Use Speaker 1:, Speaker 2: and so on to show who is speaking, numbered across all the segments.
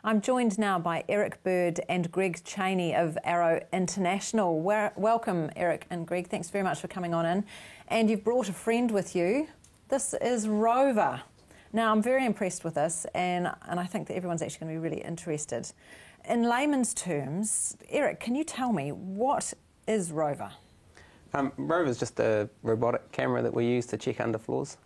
Speaker 1: I'm joined now by Eric Bird and Greg Cheney of Arrow International. Welcome, Eric and Greg. Thanks very much for coming on in. And you've brought a friend with you. This is Rover. Now, I'm very impressed with this, and I think that everyone's actually going to be really interested. In layman's terms, Eric, can you tell me, what is Rover?
Speaker 2: Rover is just a robotic camera that we use to check underfloors.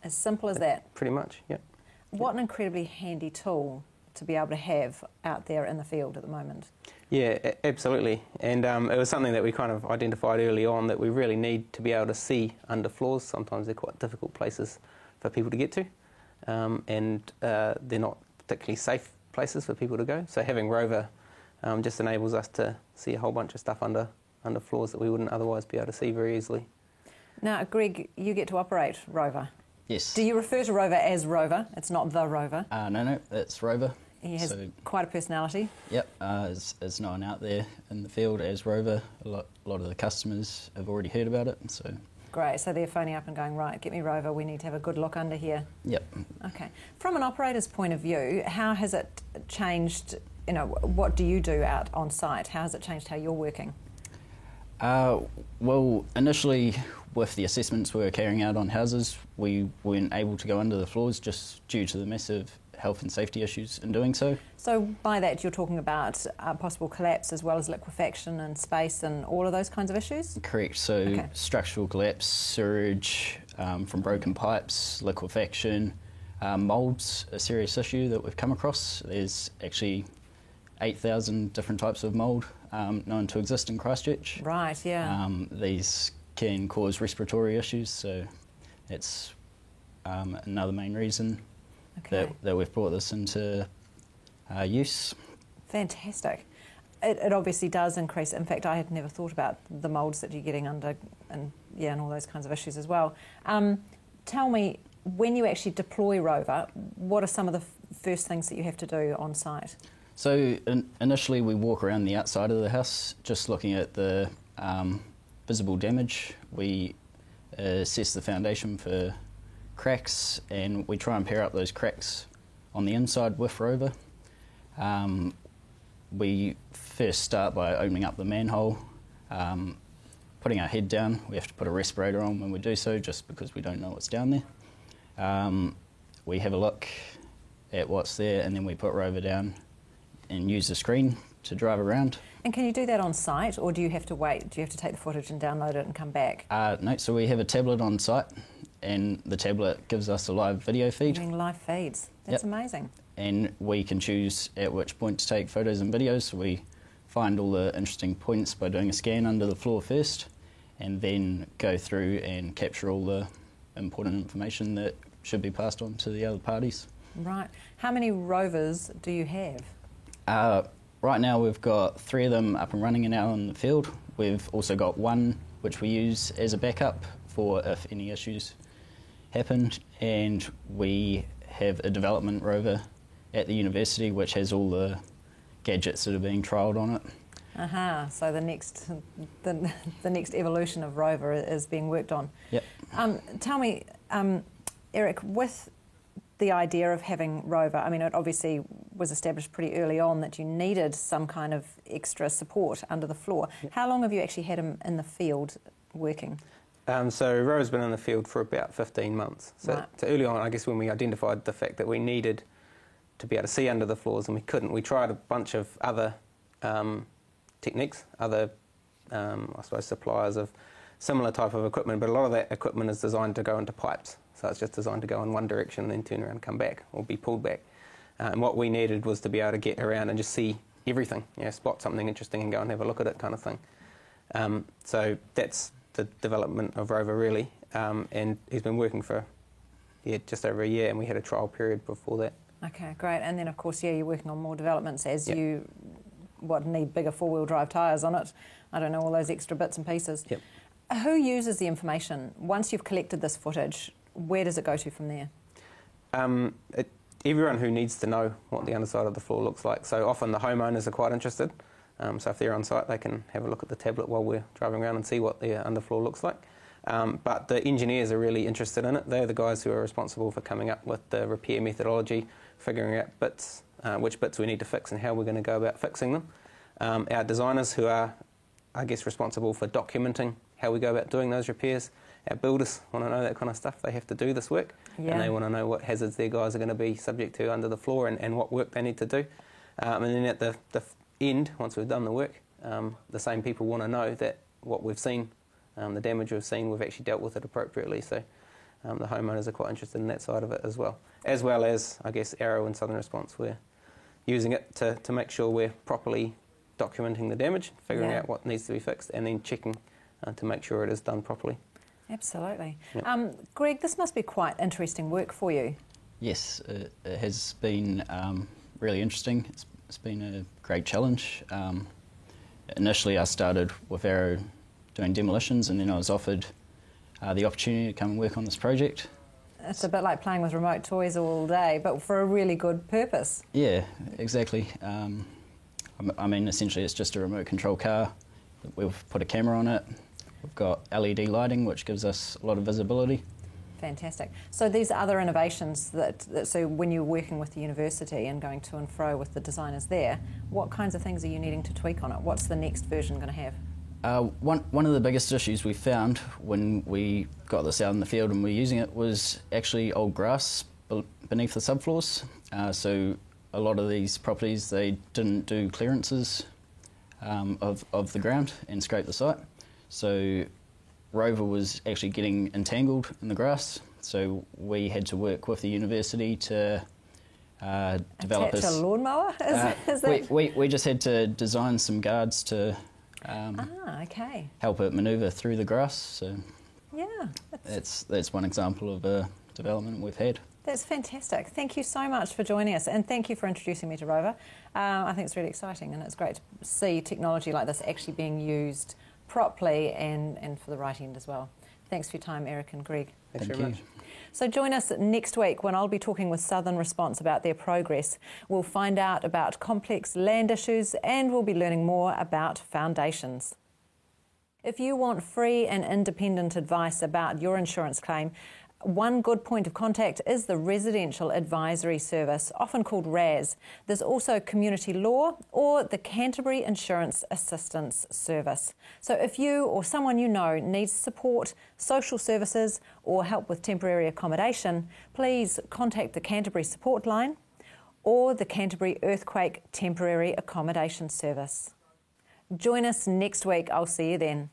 Speaker 1: As simple as that?
Speaker 2: Pretty much, yep.
Speaker 1: What an incredibly handy tool to be able to have out there in the field at the moment.
Speaker 2: Yeah, absolutely. And it was something that we kind of identified early on, that we really need to be able to see underfloors. Sometimes they're quite difficult places for people to get to, and they're not particularly safe places for people to go. So having Rover just enables us to see a whole bunch of stuff under floors that we wouldn't otherwise be able to see very easily. Now,
Speaker 1: Greg, you get to operate Rover.
Speaker 3: Yes.
Speaker 1: Do you refer to Rover as Rover? It's not the Rover?
Speaker 3: No, it's Rover.
Speaker 1: He has quite a personality.
Speaker 3: Yep, is known out there in the field as Rover. A lot of the customers have already heard about it. So.
Speaker 1: Great, so they're phoning up and going, right, get me Rover, we need to have a good look under here.
Speaker 3: Yep.
Speaker 1: Okay. From an operator's point of view, how has it changed, what do you do out on site? How has it changed how you're working?
Speaker 3: Well, initially with the assessments we were carrying out on houses, we weren't able to go under the floors just due to the massive health and safety issues in doing so.
Speaker 1: So by that you're talking about possible collapse as well as liquefaction and space and all of those kinds of issues?
Speaker 3: Correct, so structural collapse, sewerage from broken pipes, liquefaction, moulds, a serious issue that we've come across. There's actually 8,000 different types of mould known to exist in Christchurch.
Speaker 1: Right, yeah.
Speaker 3: These can cause respiratory issues, so it's another main reason that we've brought this into use.
Speaker 1: Fantastic. It obviously does increase. In fact, I had never thought about the moulds that you're getting under and all those kinds of issues as well. Tell me, when you actually deploy Rover, what are some of the first things that you have to do on site?
Speaker 3: So initially we walk around the outside of the house just looking at the visible damage. We assess the foundation for cracks and we try and pair up those cracks on the inside with Rover. We first start by opening up the manhole, putting our head down. We have to put a respirator on when we do so just because we don't know what's down there. We have a look at what's there and then we put Rover down and use the screen to drive around.
Speaker 1: And can you do that on site, or do you have to wait? Do you have to take the footage and download it and come back?
Speaker 3: No, so we have a tablet on site, and the tablet gives us a live video feed.
Speaker 1: Doing live feeds. That's amazing.
Speaker 3: And we can choose at which point to take photos and videos. So we find all the interesting points by doing a scan under the floor first, and then go through and capture all the important information that should be passed on to the other parties.
Speaker 1: Right. How many Rovers do you have?
Speaker 3: Right now we've got 3 of them up and running and out in the field. We've also got one which we use as a backup for if any issues happen, and we have a development Rover at the university which has all the gadgets that are being trialled on it.
Speaker 1: So the next evolution of Rover is being worked on.
Speaker 3: Yep.
Speaker 1: Tell me, Eric, with the idea of having Rover, I mean, it obviously was established pretty early on that you needed some kind of extra support under the floor. Yep. How long have you actually had him in the field working?
Speaker 2: So Rover's been in the field for about 15 months. So early on, I guess, when we identified the fact that we needed to be able to see under the floors and we couldn't, we tried a bunch of other techniques, other, I suppose, suppliers of similar type of equipment, but a lot of that equipment is designed to go into pipes. So it's just designed to go in one direction and then turn around and come back, or be pulled back. And what we needed was to be able to get around and just see everything, spot something interesting and go and have a look at it, kind of thing. So that's the development of Rover, really. And he's been working for just over a year, and we had a trial period before that.
Speaker 1: Okay, great. And then, of course, you're working on more developments as you need bigger four-wheel drive tyres on it. I don't know, all those extra bits and pieces.
Speaker 2: Yep.
Speaker 1: Who uses the information? Once you've collected this footage, where does it go to from there?
Speaker 2: Everyone who needs to know what the underside of the floor looks like. So often the homeowners are quite interested. So if they're on site, they can have a look at the tablet while we're driving around and see what the underfloor looks like. But the engineers are really interested in it. They're the guys who are responsible for coming up with the repair methodology, figuring out bits which bits we need to fix and how we're going to go about fixing them. Our designers, who are, I guess, responsible for documenting how we go about doing those repairs. Our builders want to know that kind of stuff. They have to do this work, and they want to know what hazards their guys are going to be subject to under the floor and what work they need to do. And then at the end, once we've done the work, the same people want to know that what we've seen, the damage we've seen, we've actually dealt with it appropriately. So the homeowners are quite interested in that side of it as well as, I guess, Arrow and Southern Response. We're using it to make sure we're properly documenting the damage, figuring out what needs to be fixed, and then checking to make sure it is done properly.
Speaker 1: Absolutely.
Speaker 2: Yep.
Speaker 1: Greg, this must be quite interesting work for you.
Speaker 3: Yes, it has been really interesting. It's been a great challenge. Initially I started with Arrow doing demolitions, and then I was offered the opportunity to come and work on this project.
Speaker 1: It's a bit like playing with remote toys all day, but for a really good purpose.
Speaker 3: Yeah, exactly. I mean, essentially it's just a remote control car. We've put a camera on it. We've got LED lighting, which gives us a lot of visibility.
Speaker 1: Fantastic. So these other innovations so when you're working with the university and going to and fro with the designers there, what kinds of things are you needing to tweak on it? What's the next version going to have?
Speaker 3: One of the biggest issues we found when we got this out in the field and we're using it was actually old grass beneath the subfloors. So a lot of these properties, they didn't do clearances of the ground and scrape the site. So Rover was actually getting entangled in the grass. So we had to work with the university to develop
Speaker 1: a lawnmower?
Speaker 3: We just had to design some guards to help it manoeuvre through the grass. So
Speaker 1: yeah,
Speaker 3: that's one example of a development we've had.
Speaker 1: That's fantastic. Thank you so much for joining us, and thank you for introducing me to Rover. I think it's really exciting, and it's great to see technology like this actually being used properly and for the right end as well. Thanks for your time, Eric and Greg.
Speaker 2: Thanks very much.
Speaker 1: So join us next week when I'll be talking with Southern Response about their progress. We'll find out about complex land issues, and we'll be learning more about foundations. If you want free and independent advice about your insurance claim, one good point of contact is the Residential Advisory Service, often called RAS. There's also Community Law or the Canterbury Insurance Assistance Service. So if you or someone you know needs support, social services or help with temporary accommodation, please contact the Canterbury Support Line or the Canterbury Earthquake Temporary Accommodation Service. Join us next week. I'll see you then.